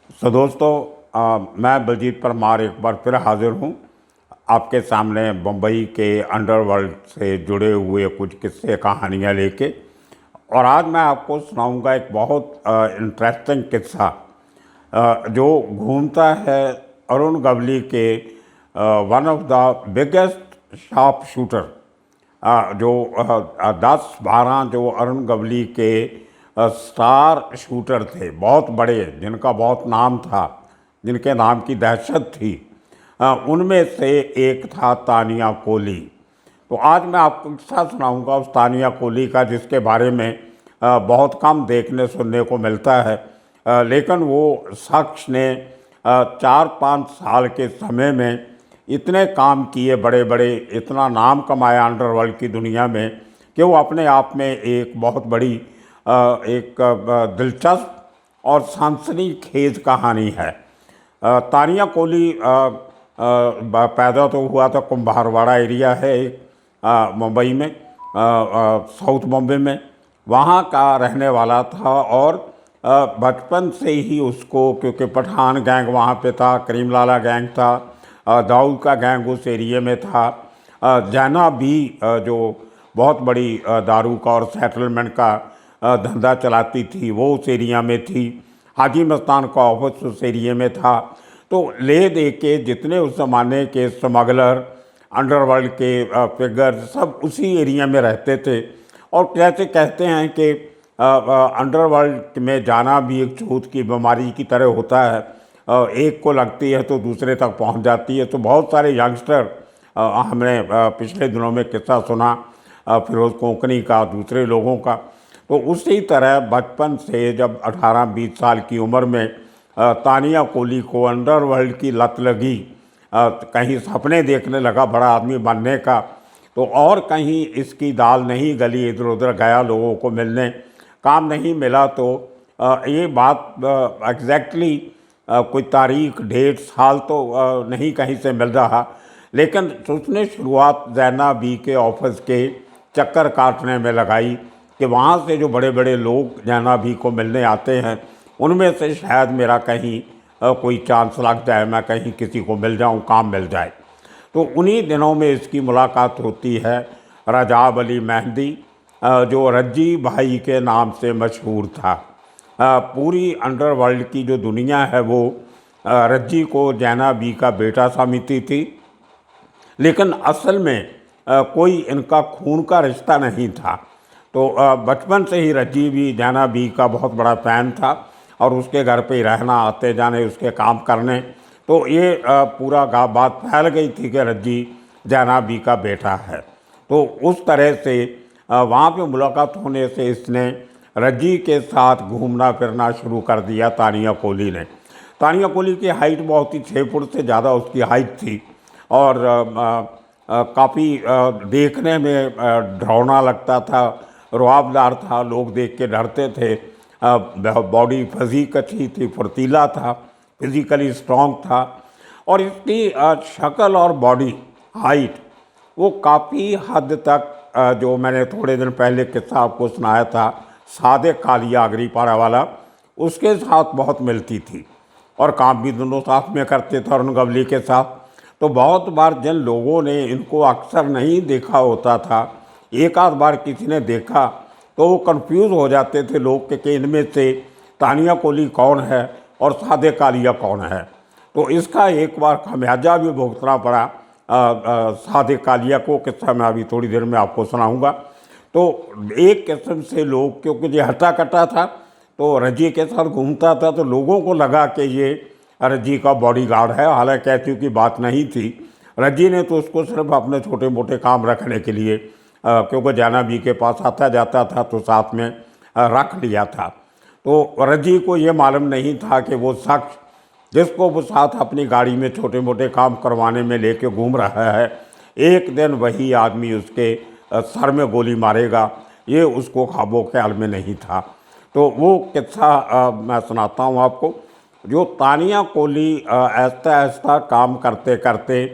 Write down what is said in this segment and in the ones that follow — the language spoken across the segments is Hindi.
दोस्तों, मैं बलजीत परमार एक बार फिर हाजिर हूँ आपके सामने बम्बई के अंडरवर्ल्ड से जुड़े हुए कुछ किस्से कहानियाँ लेके। और आज मैं आपको सुनाऊंगा एक बहुत इंटरेस्टिंग किस्सा जो घूमता है अरुण गवली के one of the biggest sharp shooter, जो 10-12 जो अरुण गवली के स्टार शूटर थे, बहुत बड़े, जिनका बहुत नाम था, जिनके नाम की दहशत थी, उनमें से एक था तानिया कोली। तो आज मैं आपको किस्सा सुनाऊंगा उस तानिया कोली का, जिसके बारे में बहुत कम देखने सुनने को मिलता है। लेकिन वो शख्स ने 4-5 साल के समय में इतने काम किए बड़े बड़े, इतना नाम कमाया अंडरवर्ल्ड की दुनिया में, कि वो अपने आप में एक बहुत बड़ी एक दिलचस्प और सनसनीखेज कहानी है। तानिया कोली पैदा तो हुआ था, कुंभारवाड़ा एरिया है एक, मुंबई में, साउथ बॉम्बे में, वहाँ का रहने वाला था। और बचपन से ही उसको, क्योंकि पठान गैंग वहाँ पे था, करीम लाला गैंग था, दाऊद का गैंग उस एरिया में था, जैना भी जो बहुत बड़ी दारू का और सेटलमेंट का धंधा चलाती थी, वो उस एरिया में थी। हाजी मस्तान का ऑफिस उस एरिया में था। तो ले दे के जितने उस ज़माने के स्मगलर, अंडरवर्ल्ड के फिगर, सब उसी एरिया में रहते थे। और कैसे कहते हैं कि अंडरवर्ल्ड में जाना भी एक छूत की बीमारी की तरह होता है। एक को लगती है तो दूसरे तक पहुंच जाती है। तो बहुत सारे यंगस्टर, हमने पिछले दिनों में किस्सा सुना फिरोज़ कोंकणी का, दूसरे लोगों का। तो उसी तरह बचपन से जब 18-20 साल की उम्र में तानिया कोली को अंडरवर्ल्ड की लत लगी, कहीं सपने देखने लगा बड़ा आदमी बनने का, तो और कहीं इसकी दाल नहीं गली, इधर उधर गया लोगों को मिलने, काम नहीं मिला। तो ये बात एग्जैक्टली कोई तारीख, डेट, साल तो नहीं कहीं से मिल रहा, लेकिन उसने शुरुआत जैना बी के ऑफिस के चक्कर काटने में लगाई कि वहाँ से जो बड़े बड़े लोग जैना बी को मिलने आते हैं, उनमें से शायद मेरा कहीं कोई चांस लग जाए, मैं कहीं किसी को मिल जाऊँ, काम मिल जाए। तो उन्हीं दिनों में इसकी मुलाकात होती है रजाब अली मेहंदी, जो रज्जी भाई के नाम से मशहूर था। पूरी अंडरवर्ल्ड की जो दुनिया है वो रज्जी को जैना बी का बेटा समझती थी, लेकिन असल में कोई इनका खून का रिश्ता नहीं था। तो बचपन से ही रज्जी भी जैना बी का बहुत बड़ा फ़ैन था और उसके घर पे ही रहना, आते जाने, उसके काम करने। तो ये पूरा बात फैल गई थी कि रज्जी जैना बी का बेटा है। तो उस तरह से वहाँ पे मुलाकात होने से इसने रज्जी के साथ घूमना फिरना शुरू कर दिया तानिया कोली ने। तानिया कोली की हाइट बहुत ही 6 फुट से ज़्यादा उसकी हाइट थी और काफ़ी देखने में डरावना लगता था, रुआबदार था, लोग देख के डरते थे। बॉडी फिजिक अच्छी थी, फुर्तीला था, फिज़िकली स्ट्रॉन्ग था। और इसकी शक्ल और बॉडी हाइट वो काफ़ी हद तक जो मैंने थोड़े दिन पहले किस्सा आपको सुनाया था सादिक कालिया अग्रीपाड़ा वाला, उसके साथ बहुत मिलती थी। और काम भी दोनों साथ में करते थे अरुण गवली के साथ। तो बहुत बार जिन लोगों ने इनको अक्सर नहीं देखा होता था, एक आध बार किसी ने देखा तो वो कंफ्यूज हो जाते थे लोग कि इनमें से तानिया कोली कौन है और सादिक कालिया कौन है। तो इसका एक बार खमियाजा भी भुगतना पड़ा सादिक कालिया को, किस्सा मैं अभी थोड़ी देर में आपको सुनाऊंगा। तो एक किस्म से लोग, क्योंकि ये हट्टा कट्टा था तो रज्जी के साथ घूमता था, तो लोगों को लगा कि ये रज्जी का बॉडीगार्ड है। हालांकि ऐसी की बात नहीं थी। रज्जी ने तो उसको सिर्फ अपने छोटे मोटे काम रखने के लिए, क्योंकि जैना बी के पास आता जाता था तो साथ में रख लिया था। तो रज्जी को ये मालूम नहीं था कि वो शख्स जिसको वो साथ अपनी गाड़ी में छोटे मोटे काम करवाने में लेके घूम रहा है, एक दिन वही आदमी उसके सर में गोली मारेगा, ये उसको ख्वाबो ख्याल में नहीं था। तो वो किस्सा मैं सुनाता हूँ आपको। जो तानिया कोली ऐसा ऐसा काम करते करते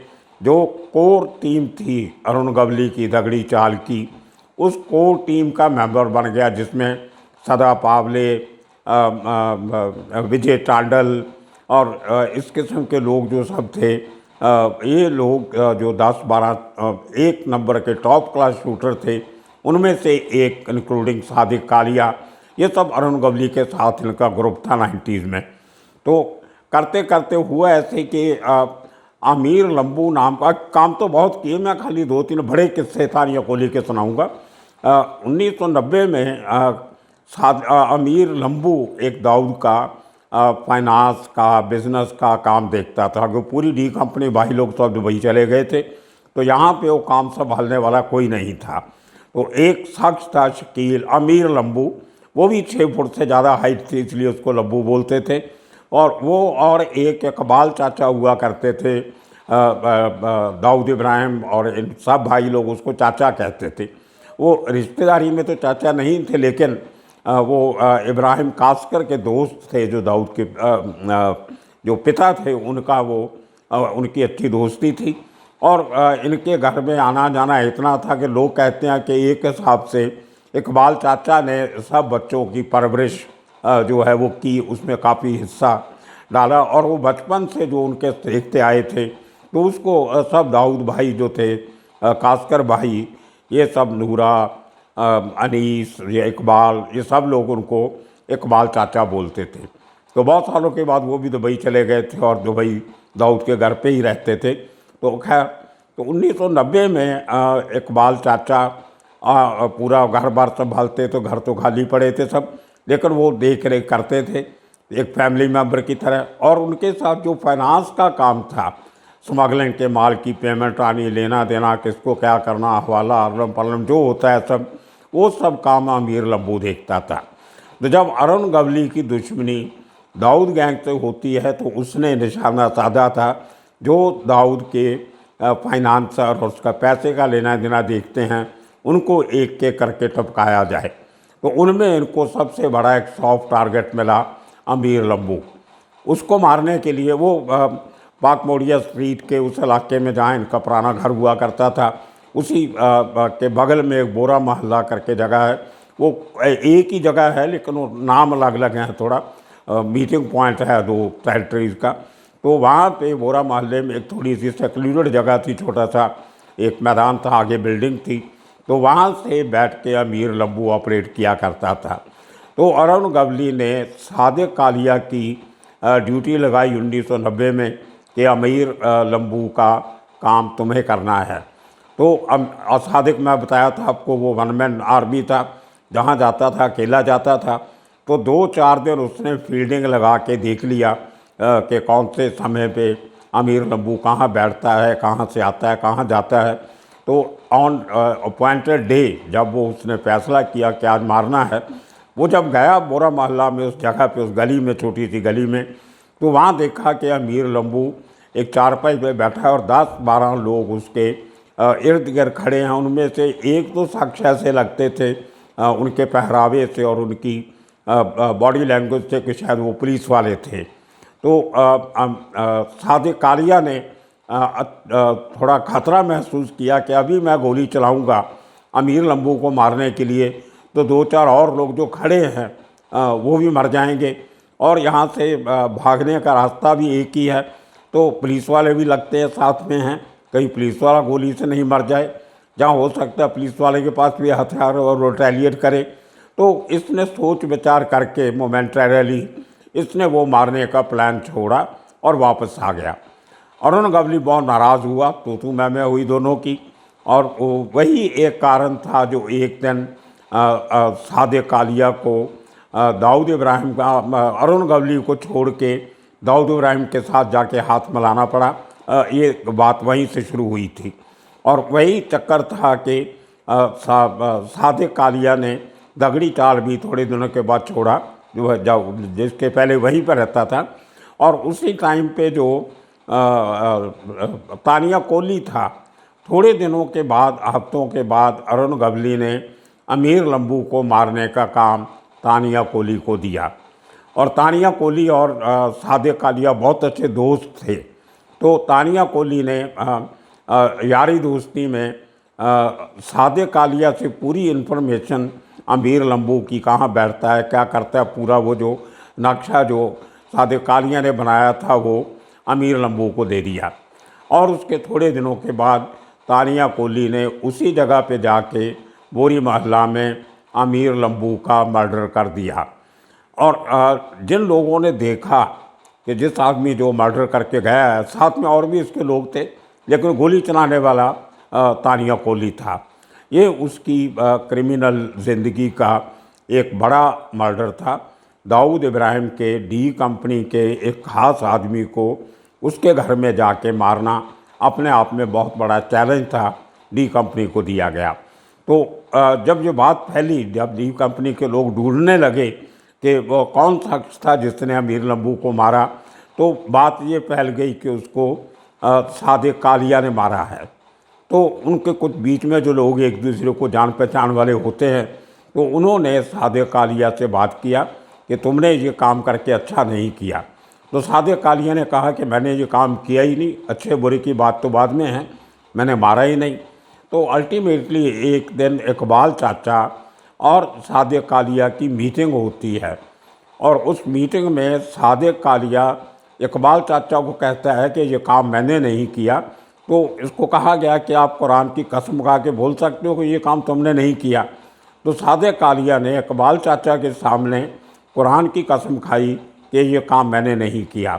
जो कोर टीम थी अरुण गवली की दगड़ी चाल की, उस कोर टीम का मेंबर बन गया, जिसमें सदा पावले, विजय टांडल, और इस किस्म के लोग जो सब थे, ये लोग जो 10-12 एक नंबर के टॉप क्लास शूटर थे, उनमें से एक इंक्लूडिंग सादिक कालिया, ये सब अरुण गवली के साथ इनका ग्रुप था 90s में। तो करते करते हुआ ऐसे कि आमिर लंबू नाम का काम तो बहुत किए, मैं खाली 2-3 बड़े किस्से तानिया कोहली के सुनाऊंगा। 1990 में आमिर लंबू एक दाऊद का फाइनेंस का, बिजनेस का काम देखता था कि पूरी डी कंपनी भाई लोग सब दुबई चले गए थे, तो यहाँ पे वो काम संभालने वाला कोई नहीं था। तो एक शख्स था शकील अमीर लंबू, वो भी 6 फुट से ज़्यादा हाइट थी, इसलिए उसको लंबू बोलते थे। और वो और एक इकबाल चाचा हुआ करते थे, दाऊद इब्राहिम और इन सब भाई लोग उसको चाचा कहते थे। वो रिश्तेदारी में तो चाचा नहीं थे, लेकिन वो इब्राहिम कास्कर के दोस्त थे, जो दाऊद के जो पिता थे उनका, वो उनकी अच्छी दोस्ती थी। और इनके घर में आना जाना इतना था कि लोग कहते हैं कि एक हिसाब से इकबाल चाचा ने सब बच्चों की परवरिश जो है वो की, उसमें काफ़ी हिस्सा डाला। और वो बचपन से जो उनके देखते आए थे, तो उसको सब दाऊद भाई जो थे, कास्कर भाई, ये सब नूरा, अनीस, ये इकबाल, ये सब लोग उनको इकबाल चाचा बोलते थे। तो बहुत सालों के बाद वो भी दुबई चले गए थे और दुबई दाऊद के घर पे ही रहते थे। तो खैर, तो 1990 में इकबाल चाचा पूरा घर बार संभालते, तो घर तो खाली पड़े थे सब, लेकिन वो देख रेख करते थे एक फैमिली मेम्बर की तरह। और उनके साथ जो फाइनेंस का काम था, स्मगलिंग के माल की पेमेंट आनी, लेना देना, किसको क्या करना, हवाला अर्लम पलम जो होता है सब, वो सब काम आमिर लंबू देखता था। तो जब अरुण गवली की दुश्मनी दाऊद गैंग से होती है, तो उसने निशाना साधा था जो दाऊद के फाइनेंसर और उसका पैसे का लेना देना देखते हैं, उनको एक के करके टपकाया जाए। तो उनमें इनको सबसे बड़ा एक सॉफ्ट टारगेट मिला, आमिर लंबू। उसको मारने के लिए वो पाक मोड़िया स्ट्रीट के उस इलाके में जहाँ इनका पुराना घर हुआ करता था, उसी के बगल में एक बोरा मोहल्ला करके जगह है। वो एक ही जगह है, लेकिन वो नाम अलग अलग हैं, थोड़ा मीटिंग पॉइंट है 2 टेरिटरीज़ का। तो वहाँ पे बोरा मोहल्ले में एक थोड़ी सी सेक्लूडेड जगह थी, छोटा सा एक मैदान था, आगे बिल्डिंग थी। तो वहाँ से बैठ के आमिर लंबू ऑपरेट किया करता था। तो अरुण गवली ने सादिक कालिया की ड्यूटी लगाई 1990 में कि आमिर लंबू का काम तुम्हें करना है। तो सादिक, मैं बताया था आपको, वो 1 मैन आर्मी था, जहाँ जाता था अकेला जाता था। तो 2-4 दिन उसने फील्डिंग लगा के देख लिया कि कौन से समय पे आमिर लंबू कहाँ बैठता है, कहाँ से आता है, कहाँ जाता है। तो ऑन अपॉइंटेड डे जब वो उसने फैसला किया कि आज मारना है, वो जब गया बोरा मोहल्ला में, उस जगह पे, उस गली में, छोटी सी गली में, तो वहाँ देखा कि आमिर लंबू एक चारपाई पे बैठा है और 10-12 लोग उसके इर्द गिर्द खड़े हैं। उनमें से एक तो शख्स ऐसे लगते थे उनके पहरावे से और उनकी बॉडी लैंग्वेज से कि शायद वो पुलिस वाले थे। तो सादिक कालिया ने थोड़ा खतरा महसूस किया कि अभी मैं गोली चलाऊंगा आमिर लंबू को मारने के लिए, तो 2-4 और लोग जो खड़े हैं वो भी मर जाएंगे, और यहाँ से भागने का रास्ता भी एक ही है। तो पुलिस वाले भी लगते हैं साथ में हैं, कहीं पुलिस वाला गोली से नहीं मर जाए, जहाँ हो सकता है पुलिस वाले के पास भी हथियार और रिटेलिएट करे। तो इसने सोच विचार करके मोमेंटरली इसने वो मारने का प्लान छोड़ा और वापस आ गया। अरुण गवली बहुत नाराज़ हुआ, तो मैं हुई दोनों की। और वही एक कारण था जो एक दिन सादिक कालिया को दाऊद इब्राहिम का, अरुण गवली को छोड़ के दाऊद इब्राहिम के साथ जाके हाथ मिलाना पड़ा। ये बात वहीं से शुरू हुई थी। और वही चक्कर था कि सादिक कालिया ने दगड़ी चाल भी थोड़े दिनों के बाद छोड़ा, जो है जिसके पहले वहीं पर रहता था। और उसी टाइम पे जो तानिया कोहली था, थोड़े दिनों के बाद, हफ्तों के बाद अरुण गवली ने आमिर लंबू को मारने का काम तानिया कोहली को दिया। और तानिया कोहली और सादिक कालिया बहुत अच्छे दोस्त थे। तो तानिया कोहली ने यारी दोस्ती में सादिक कालिया से पूरी इन्फॉर्मेशन आमिर लंबू की, कहाँ बैठता है, क्या करता है, पूरा वो जो नक्शा जो सादिक कालिया ने बनाया था वो अमीर लम्बू को दे दिया। और उसके थोड़े दिनों के बाद तानिया कोली ने उसी जगह पे जाके बोरी मोहल्ला में अमीर लम्बू का मर्डर कर दिया। और जिन लोगों ने देखा कि जिस आदमी जो मर्डर करके गया है, साथ में और भी इसके लोग थे, लेकिन गोली चलाने वाला तानिया कोली था। ये उसकी क्रिमिनल ज़िंदगी का एक बड़ा मर्डर था। दाऊद इब्राहिम के डी कंपनी के एक ख़ास आदमी को उसके घर में जाके मारना अपने आप में बहुत बड़ा चैलेंज था, डी कंपनी को दिया गया। तो जब ये बात फैली, जब डी कंपनी के लोग ढूंढने लगे कि वो कौन शख्स था जिसने अमीर लम्बू को मारा, तो बात ये फैल गई कि उसको सादिक कालिया ने मारा है। तो उनके कुछ बीच में जो लोग एक दूसरे को जान पहचान वाले होते हैं, तो उन्होंने सादिक कालिया से बात किया कि तुमने ये काम करके अच्छा नहीं किया। तो सादिक कालिया ने कहा कि मैंने ये काम किया ही नहीं, अच्छे बुरे की बात तो बाद में है, मैंने मारा ही नहीं। तो अल्टीमेटली एक दिन इकबाल चाचा और सादिक कालिया की मीटिंग होती है, और उस मीटिंग में सादिक कालिया इकबाल चाचा को कहता है कि ये काम मैंने नहीं किया। तो इसको कहा गया कि आप कुरान की कसम खा के बोल सकते हो कि ये काम तुमने नहीं किया। तो सादिक कालिया ने इकबाल चाचा के सामने कुरान की कसम खाई कि ये काम मैंने नहीं किया।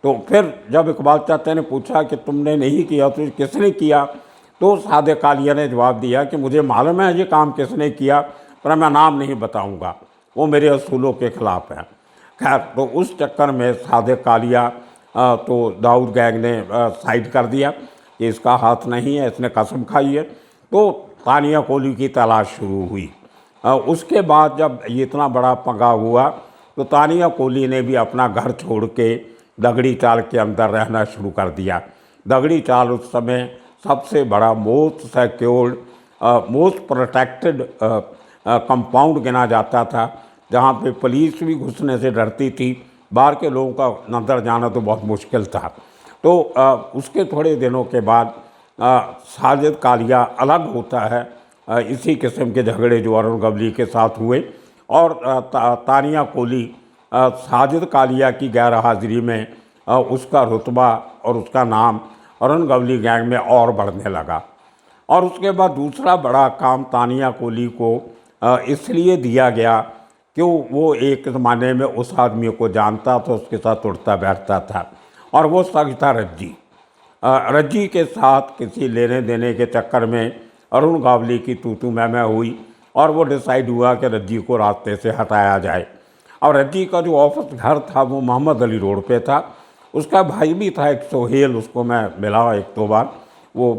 तो फिर जब इकबाल चाचा ने पूछा कि तुमने नहीं किया तो किसने किया, तो सादिक कालिया ने जवाब दिया कि मुझे मालूम है ये काम किसने किया, पर मैं नाम नहीं बताऊंगा, वो मेरे असूलों के ख़िलाफ़ है। खैर, तो उस चक्कर में सादिक कालिया तो दाऊद गैंग ने साइड कर दिया कि इसका हाथ नहीं है, इसने कसम खाई है। तो तानिया कोली की तलाश शुरू हुई। उसके बाद जब ये इतना बड़ा पंगा हुआ, तो तानिया कोली ने भी अपना घर छोड़ के दगड़ी चाल के अंदर रहना शुरू कर दिया। दगड़ी चाल उस समय सबसे बड़ा most secured, most protected compound गिना जाता था, जहाँ पे पुलिस भी घुसने से डरती थी, बाहर के लोगों का अंदर जाना तो बहुत मुश्किल था। तो उसके थोड़े दिनों के बाद साजिद कालिया अलग होता है। इसी किस्म के झगड़े जो अरुण गवली के साथ हुए, और तानिया कोली साजिद कालिया की गैर हाजिरी में उसका रुतबा और उसका नाम अरुण गवली गैंग में और बढ़ने लगा। और उसके बाद दूसरा बड़ा काम तानिया कोली को इसलिए दिया गया कि वो एक ज़माने में उस आदमी को जानता था, उसके साथ उठता बैठता था, और वो शख्स था रज्जी। रज्जी के साथ किसी लेने देने के चक्कर में अरुण गवली की तू मैं हुई, और वो डिसाइड हुआ कि रज्जी को रास्ते से हटाया जाए। और रज्जी का जो ऑफिस घर था वो मोहम्मद अली रोड पे था। उसका भाई भी था एक सोहेल, उसको मैं मिला एक दो बार। वो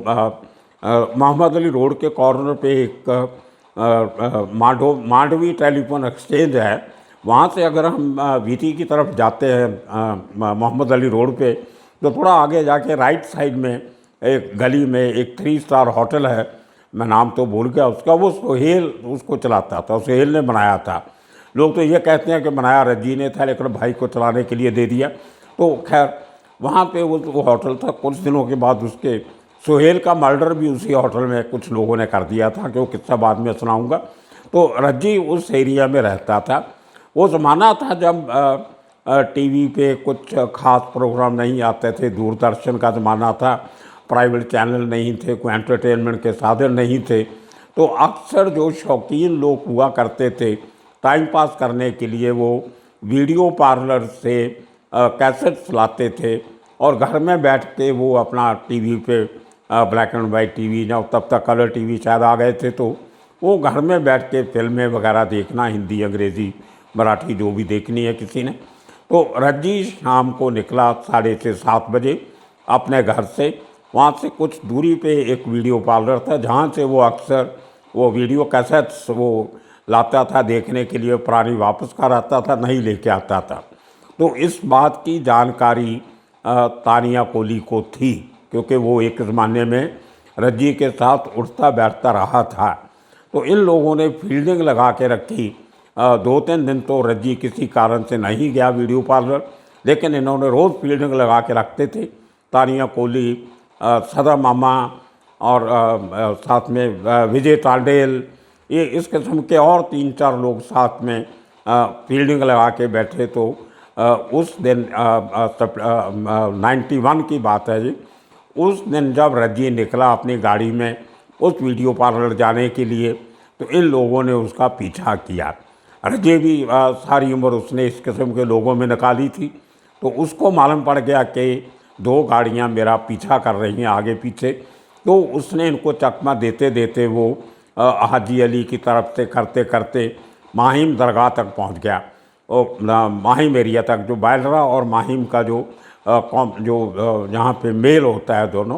मोहम्मद अली रोड के कॉर्नर पे एक मांडवी टेलीफोन एक्सचेंज है, वहाँ से अगर हम वीटी की तरफ जाते हैं मोहम्मद अली रोड पे, तो थोड़ा आगे जाके राइट साइड में एक गली में एक 3 स्टार होटल है, मैं नाम तो भूल गया उसका, वो सोहेल उसको चलाता था, सोहेल ने बनाया था। लोग तो ये कहते हैं कि बनाया रज्जी ने था, लेकिन भाई को चलाने के लिए दे दिया। तो खैर वहाँ पे वो होटल था। कुछ दिनों के बाद उसके सोहेल का मर्डर भी उसी होटल में कुछ लोगों ने कर दिया था, कि वो किस्सा बाद में सुनाऊंगा। तो रज्जी उस एरिया में रहता था। वो ज़माना था जब टीवी पे कुछ ख़ास प्रोग्राम नहीं आते थे, दूरदर्शन का ज़माना था, प्राइवेट चैनल नहीं थे, कोई एंटरटेनमेंट के साधन नहीं थे। तो अक्सर जो शौकीन लोग हुआ करते थे टाइम पास करने के लिए, वो वीडियो पार्लर से कैसेट्स लाते थे, और घर में बैठ के वो अपना टीवी पे ब्लैक एंड वाइट टीवी, या तब तक कलर टीवी शायद आ गए थे, तो वो घर में बैठ के फिल्में वगैरह देखना, हिंदी अंग्रेज़ी मराठी जो भी देखनी है किसी ने। तो रज्जी शाम को निकला 6:30-7 बजे अपने घर से। वहाँ से कुछ दूरी पे एक वीडियो पार्लर था, जहाँ से वो अक्सर वो वीडियो कैसेट्स वो लाता था देखने के लिए, पुरानी वापस कर आता था, नहीं लेके आता था। तो इस बात की जानकारी तानिया कोली को थी, क्योंकि वो एक ज़माने में रज्जी के साथ उठता बैठता रहा था। तो इन लोगों ने फील्डिंग लगा के रखी। 2-3 दिन तो रज्जी किसी कारण से नहीं गया वीडियो पार्लर, लेकिन इन्होंने रोज़ फील्डिंग लगा के रखते थे। तानिया कोली, सदा मामा, और साथ में विजय तांडेल, ये इस किस्म के और 3-4 लोग साथ में फील्डिंग लगा के बैठे। तो उस दिन 91 की बात है जी। उस दिन जब रज्जी निकला अपनी गाड़ी में उस वीडियो पार्लर जाने के लिए, तो इन लोगों ने उसका पीछा किया। रज्जी भी सारी उम्र उसने इस किस्म के लोगों में निकाली थी, तो उसको मालूम पड़ गया कि 2 गाड़ियां मेरा पीछा कर रही हैं आगे पीछे। तो उसने इनको चकमा देते देते वो हाजी अली की तरफ से करते करते माहिम दरगाह तक पहुंच गया। और माहिम एरिया तक, जो बैलरा और माहिम का यहाँ पे मेल होता है दोनों,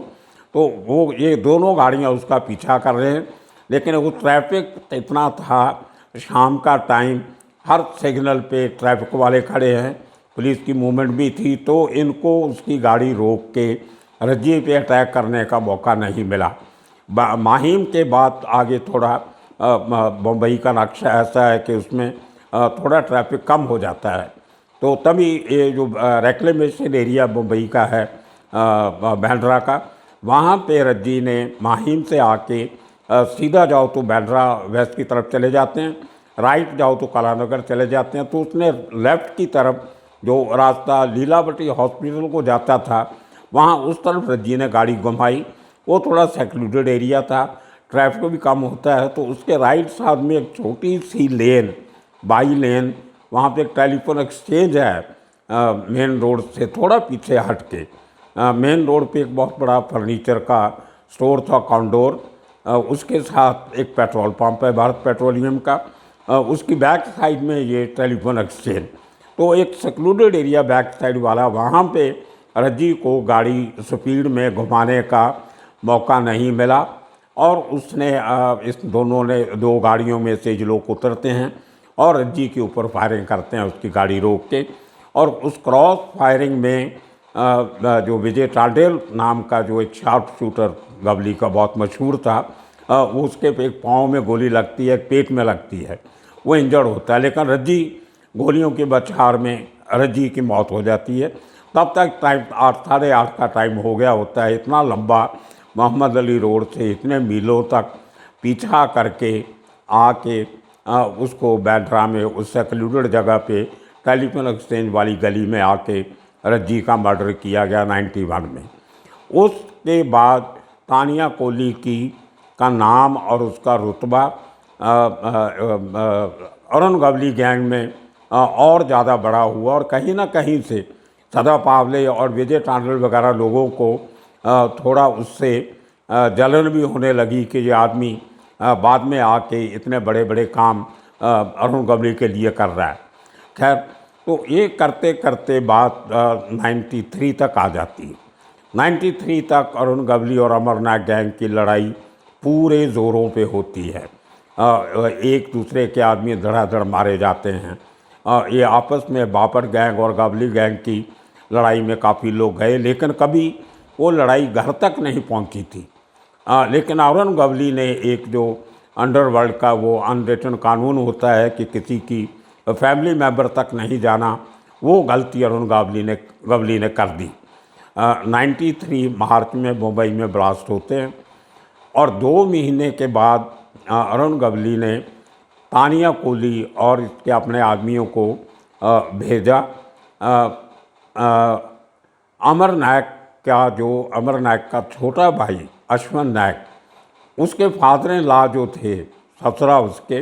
तो वो ये दोनों गाड़ियाँ उसका पीछा कर रहे हैं। लेकिन वो ट्रैफिक इतना था, शाम का टाइम, हर सिग्नल पे ट्रैफिक वाले खड़े हैं, पुलिस की मूवमेंट भी थी, तो इनको उसकी गाड़ी रोक के रज्जी पे अटैक करने का मौका नहीं मिला। माहिम के बाद आगे थोड़ा बम्बई का नक्शा ऐसा है कि उसमें थोड़ा ट्रैफिक कम हो जाता है, तो तभी ये जो रेक्लेमेशन एरिया बम्बई का है बैंड्रा का, वहाँ पे रज्जी ने माहिम से आके सीधा जाओ तो बैंड्रा वेस्ट की तरफ चले जाते हैं, राइट जाओ तो कलानगर चले जाते हैं। तो उसने लेफ़्ट की तरफ जो रास्ता लीलावती हॉस्पिटल को जाता था, वहाँ उस तरफ रज्जी ने गाड़ी घुमाई। वो थोड़ा सेक्लूडेड एरिया था, ट्रैफिक भी कम होता है, तो उसके राइट साइड में एक छोटी सी लेन, बाई लेन, वहाँ पे एक टेलीफोन एक्सचेंज है मेन रोड से थोड़ा पीछे हट के। मेन रोड पे एक बहुत बड़ा फर्नीचर का स्टोर था, कॉन्डोर, उसके साथ एक पेट्रोल पंप है भारत पेट्रोलियम का, उसकी बैक साइड में ये टेलीफोन एक्सचेंज। तो एक सेक्लूडेड एरिया बैक साइड वाला, वहाँ पे रज्जी को गाड़ी स्पीड में घुमाने का मौका नहीं मिला, और उसने इस दोनों ने 2 गाड़ियों में से जो लोग उतरते हैं और रज्जी के ऊपर फायरिंग करते हैं उसकी गाड़ी रोक के। और उस क्रॉस फायरिंग में जो विजय टांडेल नाम का जो एक शार्प शूटर गवली का बहुत मशहूर था, वो उसके एक पाँव में गोली लगती है, पेट में लगती है, वो इंजर्ड होता है। लेकिन रज्जी गोलियों के बछार में रज्जी की मौत हो जाती है। तब तक टाइम 8 साढ़े 8 का टाइम हो गया होता है। इतना लंबा मोहम्मद अली रोड से इतने मीलों तक पीछा करके आके उसको बैंड्रा में उस सेक्लूडेड जगह पे टेलीफोन एक्सचेंज वाली गली में आके रज्जी का मर्डर किया गया 91 में। उसके बाद तानिया कोली का नाम और उसका रुतबा अरुण गवली गैंग में और ज़्यादा बड़ा हुआ, और कहीं ना कहीं से सदा पावले और विजय टांडल वगैरह लोगों को थोड़ा उससे जलन भी होने लगी कि ये आदमी बाद में आके इतने बड़े बड़े काम अरुण गवली के लिए कर रहा है। खैर, तो ये करते करते बात 93 तक आ जाती है। 93 तक अरुण गवली और अमरनाथ गैंग की लड़ाई पूरे ज़ोरों पे होती है। एक दूसरे के आदमी धड़ाधड़ मारे जाते हैं। ये आपस में बापट गैंग और गवली गैंग की लड़ाई में काफ़ी लोग गए, लेकिन कभी वो लड़ाई घर तक नहीं पहुंची थी। लेकिन अरुण गवली ने एक जो अंडरवर्ल्ड का वो अनरिटन कानून होता है कि किसी की फैमिली मेंबर तक नहीं जाना, वो गलती अरुण गवली ने कर दी। 93 मार्च में मुंबई में ब्लास्ट होते हैं, और 2 महीने के बाद अरुण गवली ने तानिया कोली और इसके अपने आदमियों को भेजा। अमर नायक का छोटा भाई अश्वन नायक, उसके फादर इन लॉ जो थे, ससुरा उसके,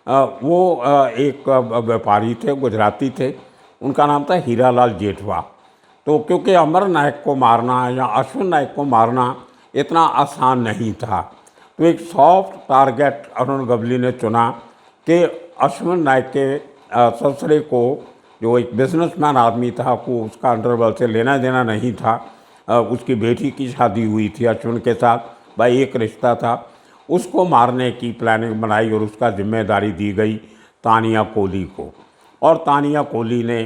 वो एक व्यापारी थे, गुजराती थे, उनका नाम था हीरालाल जेठवा। तो क्योंकि अमर नायक को मारना या अश्वन नायक को मारना इतना आसान नहीं था, तो एक सॉफ्ट टारगेट अरुण गवली ने चुना कि अश्वन नायक के ससुरे को, जो एक बिजनेसमैन आदमी था, को उसका अंडरवर्ल्ड से लेना देना नहीं था। उसकी बेटी की शादी हुई थी अश्विन के साथ, भाई एक रिश्ता था, उसको मारने की प्लानिंग बनाई और उसका जिम्मेदारी दी गई तानिया कोली को। और तानिया कोली ने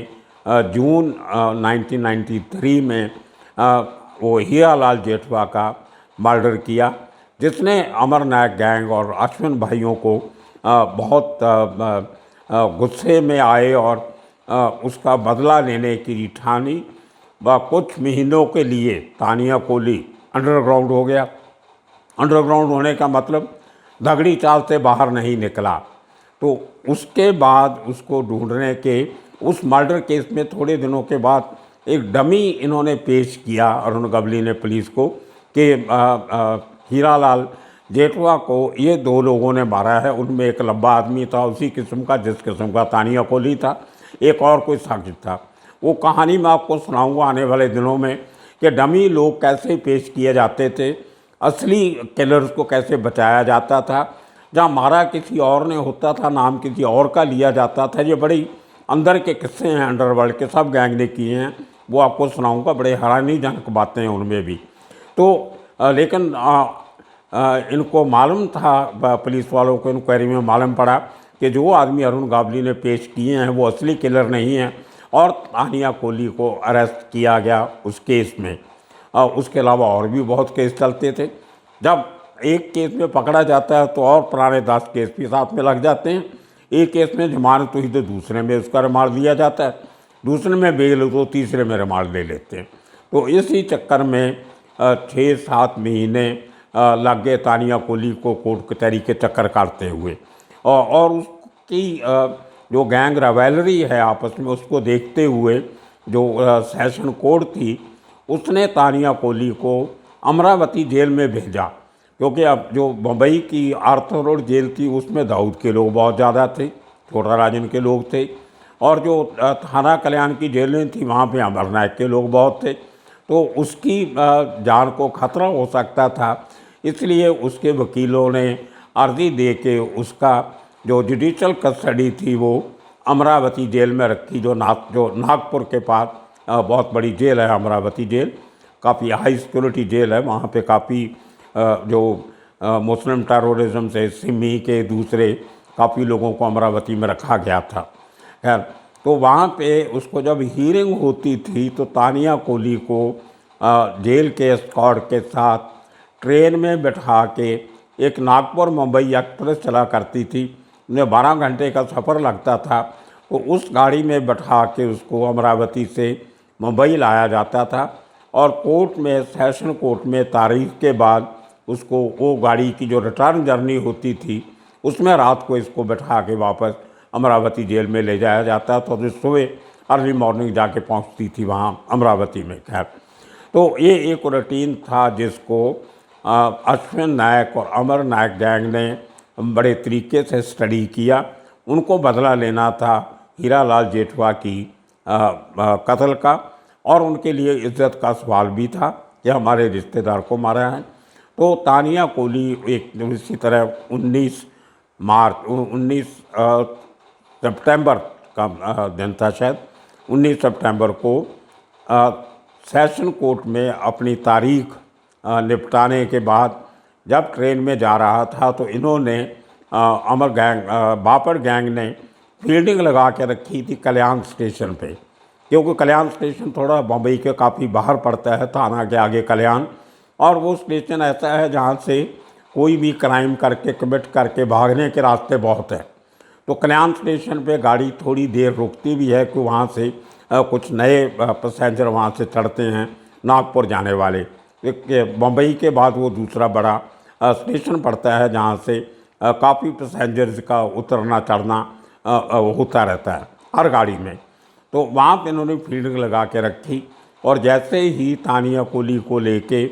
जून 1993 में वो हीरालाल जेठवा का मर्डर किया, जिसने अमर नायक गैंग और अश्विन भाइयों को बहुत गुस्से में आए और उसका बदला लेने की ठानी। कुछ महीनों के लिए तानिया कोली अंडरग्राउंड हो गया। अंडरग्राउंड होने का मतलब दगड़ी चाल से बाहर नहीं निकला। तो उसके बाद उसको ढूंढने के उस मर्डर केस में थोड़े दिनों के बाद एक डमी इन्होंने पेश किया अरुण गवली ने पुलिस को कि हीरालाल जेठवा को ये 2 लोगों ने मारा है। उनमें एक लंबा आदमी था उसी किस्म का जिस किस्म का तानिया कोली था, एक और कोई साजिद था। वो कहानी मैं आपको सुनाऊंगा आने वाले दिनों में कि डमी लोग कैसे पेश किए जाते थे, असली किलर्स को कैसे बचाया जाता था, जहाँ मारा किसी और ने होता था नाम किसी और का लिया जाता था। ये बड़ी अंदर के किस्से हैं अंडरवर्ल्ड के, सब गैंग ने किए हैं, वो आपको सुनाऊंगा। बड़े हैरानीजनक बातें हैं उनमें भी। तो लेकिन इनको मालूम था, पुलिस वालों को इंक्वायरी में मालूम पड़ा कि जो आदमी अरुण गवली ने पेश किए हैं वो असली किलर नहीं हैं, और तानिया कोली को अरेस्ट किया गया उस केस में। उसके अलावा और भी बहुत केस चलते थे। जब एक केस में पकड़ा जाता है तो और पुराने 10 केस भी साथ में लग जाते हैं। एक केस में जमानत हुई तो दूसरे में उसका रिमांड लिया जाता है, दूसरे में बेल हो तो तीसरे में रिमांड ले लेते हैं। तो इसी चक्कर में 6-7 महीने लग गए तानिया कोली को कोर्ट कचहरी के चक्कर काटते हुए। और उसकी जो गैंग राइवलरी है आपस में, उसको देखते हुए जो सेशन कोर्ट थी उसने तानिया कोली को अमरावती जेल में भेजा, क्योंकि अब जो मुंबई की आर्थर रोड जेल थी उसमें दाऊद के लोग बहुत ज़्यादा थे, छोटा राजन के लोग थे, और जो थाना कल्याण की जेलें थी वहाँ पे अमर नायक के लोग बहुत थे। तो उसकी जान को खतरा हो सकता था, इसलिए उसके वकीलों ने अर्जी दे के उसका जो जुडिशल कस्टडी थी वो अमरावती जेल में रखी, जो नागपुर के पास बहुत बड़ी जेल है अमरावती जेल, काफ़ी हाई सिक्योरिटी जेल है। वहाँ पे काफ़ी जो मुस्लिम टेररिज्म से सिमी के दूसरे काफ़ी लोगों को अमरावती में रखा गया था। खैर, तो वहाँ पे उसको जब हीयरिंग होती थी तो तानिया कोली को जेल के एस्कॉर्ट के साथ ट्रेन में बैठा के, एक नागपुर मुंबई एक्सप्रेस चला करती थी, उन्हें 12 घंटे का सफ़र लगता था, तो उस गाड़ी में बैठा के उसको अमरावती से मुंबई लाया जाता था, और कोर्ट में, सेशन कोर्ट में तारीख के बाद उसको वो गाड़ी की जो रिटर्न जर्नी होती थी उसमें रात को इसको बैठा के वापस अमरावती जेल में ले जाया जाता था, तो सुबह अर्ली मॉर्निंग जाके पहुंचती थी वहाँ अमरावती में। खैर, तो ये एक रूटीन था जिसको अश्विन नायक और अमर नायक गैंग ने बड़े तरीके से स्टडी किया। उनको बदला लेना था हीरालाल जेठवा की कत्ल का, और उनके लिए इज्जत का सवाल भी था कि हमारे रिश्तेदार को मारा है। तो तानिया कोली एक इसी तरह 19 सितंबर का दिन था, शायद 19 सितंबर को सेशन कोर्ट में अपनी तारीख निपटाने के बाद जब ट्रेन में जा रहा था तो इन्होंने बापड़ गैंग ने फील्डिंग लगा के रखी थी कल्याण स्टेशन पे, क्योंकि कल्याण स्टेशन थोड़ा बम्बई के काफ़ी बाहर पड़ता है, थाना के आगे कल्याण, और वो स्टेशन ऐसा है जहाँ से कोई भी क्राइम करके कमिट करके भागने के रास्ते बहुत हैं। तो कल्याण स्टेशन पे गाड़ी थोड़ी देर रुकती भी है कि वहाँ से कुछ नए पैसेंजर वहाँ से चढ़ते हैं नागपुर जाने वाले। मुंबई के बाद वो दूसरा बड़ा स्टेशन पड़ता है जहाँ से काफ़ी पैसेंजर्स का उतरना चढ़ना होता रहता है हर गाड़ी में। तो वहाँ पे इन्होंने फील्डिंग लगा के रखी, और जैसे ही तानिया कोली को लेके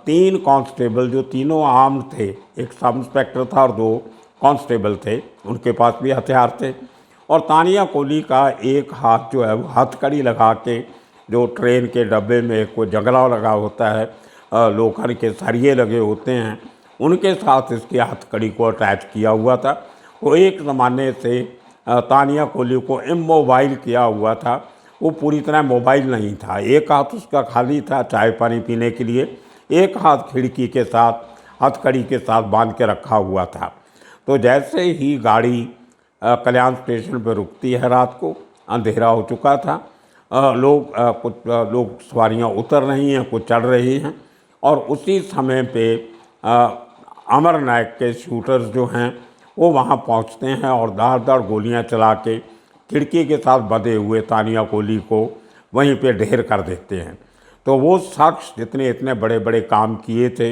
3 कांस्टेबल जो तीनों आर्म्ड थे, एक सब इंस्पेक्टर था और 2 कांस्टेबल थे, उनके पास भी हथियार थे, और तानिया कोली का एक हाथ जो है वो हथकड़ी लगा के, जो ट्रेन के डब्बे में कोई जंगला लगा होता है, लोखंड के सरिये लगे होते हैं, उनके साथ इसकी हथकड़ी को अटैच किया हुआ था। वो एक ज़माने से तानिया कोली को इमोबाइल किया हुआ था, वो पूरी तरह मोबाइल नहीं था। एक हाथ उसका खाली था चाय पानी पीने के लिए, एक हाथ खिड़की के साथ हथकड़ी के साथ बांध के रखा हुआ था। तो जैसे ही गाड़ी कल्याण स्टेशन पर रुकती है रात को, अंधेरा हो चुका था, कुछ लोग सवारियां उतर रही हैं, कुछ चढ़ रही हैं, और उसी समय पे अमर नायक के शूटर्स जो हैं वो वहाँ पहुँचते हैं और धार गोलियां चला के खिड़की के साथ बंधे हुए तानिया कोली को वहीं पे ढेर कर देते हैं। तो वो शख्स जितने इतने बड़े बड़े काम किए थे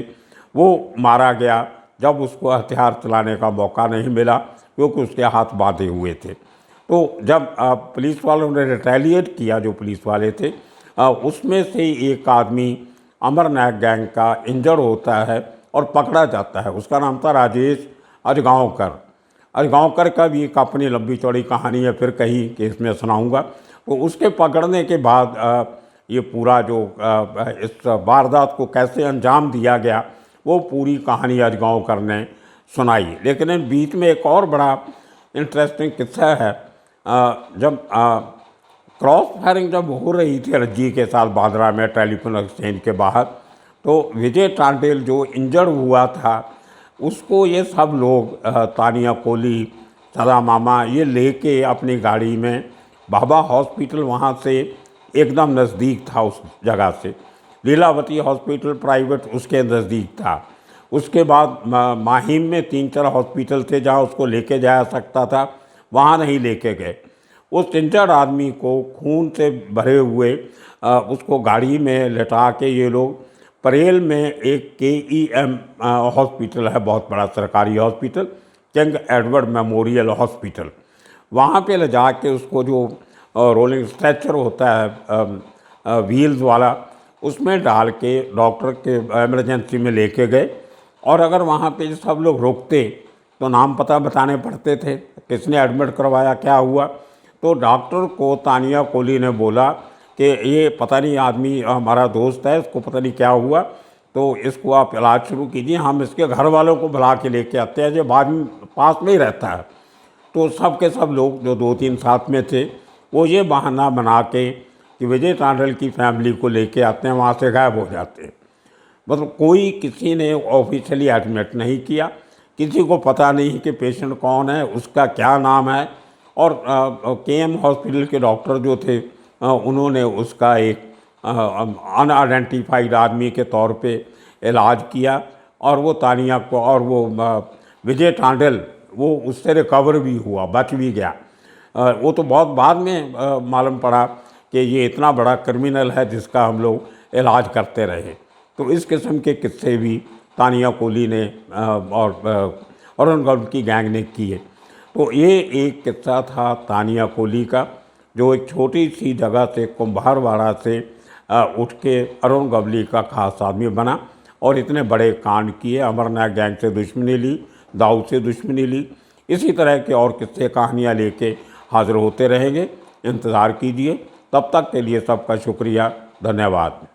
वो मारा गया जब उसको हथियार चलाने का मौका नहीं मिला, क्योंकि उसके हाथ बांधे हुए थे। तो जब पुलिस वालों ने रिटेलिएट किया, जो पुलिस वाले थे, उसमें से एक आदमी अमर नायक गैंग का इंजर्ड होता है और पकड़ा जाता है। उसका नाम था राजेश अजगांवकर। अजगांवकर का भी एक अपनी लंबी चौड़ी कहानी है, फिर कहीं कि इसमें सुनाऊंगा। तो उसके पकड़ने के बाद ये पूरा जो इस वारदात को कैसे अंजाम दिया गया, वो पूरी कहानी अजगांवकर ने सुनाई। लेकिन इन बीच में एक और बड़ा इंटरेस्टिंग किस्सा है। जब क्रॉस फायरिंग जब हो रही थी रज्जी के साथ बांद्रा में टेलीफोन एक्सचेंज के बाहर, तो विजय टांडेल जो इंजर्ड हुआ था, उसको ये सब लोग तानिया कोली, सदा मामा, ये लेके अपनी गाड़ी में बाबा हॉस्पिटल, वहाँ से एकदम नज़दीक था उस जगह से, लीलावती हॉस्पिटल प्राइवेट उसके नज़दीक था। उसके बाद माहिम में 3-4 हॉस्पिटल थे जहाँ उसको लेके जाया सकता था, वहाँ नहीं लेके गए। उस इंजर्ड आदमी को खून से भरे हुए उसको गाड़ी में लेटा के ये लोग परेल में एक KEM हॉस्पिटल है, बहुत बड़ा सरकारी hospital, king Edward memorial hospital, वहाँ पे ले जा के उसको जो रोलिंग स्ट्रेचर होता है व्हील्स वाला, उसमें डाल के डॉक्टर के इमरजेंसी में लेके गए। और अगर वहाँ पे सब लोग रुकते तो नाम पता बताने पड़ते थे, किसने एडमिट करवाया, क्या हुआ। तो डॉक्टर को तानिया कोली ने बोला कि ये पता नहीं आदमी हमारा दोस्त है, इसको पता नहीं क्या हुआ, तो इसको आप इलाज शुरू कीजिए, हम इसके घर वालों को बुला के लेके आते हैं, जो बाद में पास में ही रहता है। तो सब के सब लोग जो 2-3 साथ में थे, वो ये बहाना बना के कि विजय टांडल की फैमिली को लेके आते हैं, वहाँ से गायब हो जाते हैं। मतलब कोई किसी ने ऑफिशियली एडमिट नहीं किया, किसी को पता नहीं कि पेशेंट कौन है, उसका क्या नाम है। और KM हॉस्पिटल के डॉक्टर जो थे, उन्होंने उसका एक अनआइडेंटिफाइड आदमी के तौर पे इलाज किया, और वो तानिया को और वो विजय टांडल वो उससे रिकवर भी हुआ, बच भी गया। वो तो बहुत बाद में मालूम पड़ा कि ये इतना बड़ा क्रिमिनल है जिसका हम लोग इलाज करते रहे। तो इस किस्म के किस्से भी तानिया कोली ने और अरुण गौड़ की गैंग ने किए। तो ये एक किस्सा था तानिया कोली का, जो एक छोटी सी जगह से, कुम्भारवाड़ा से उठ के अरुण गवली का खास आदमी बना और इतने बड़े कांड किए। अमर नायक गैंग से दुश्मनी ली, दाऊद से दुश्मनी ली। इसी तरह के और किस्से कहानियाँ लेके हाजिर होते रहेंगे, इंतज़ार कीजिए। तब तक के लिए सबका शुक्रिया, धन्यवाद।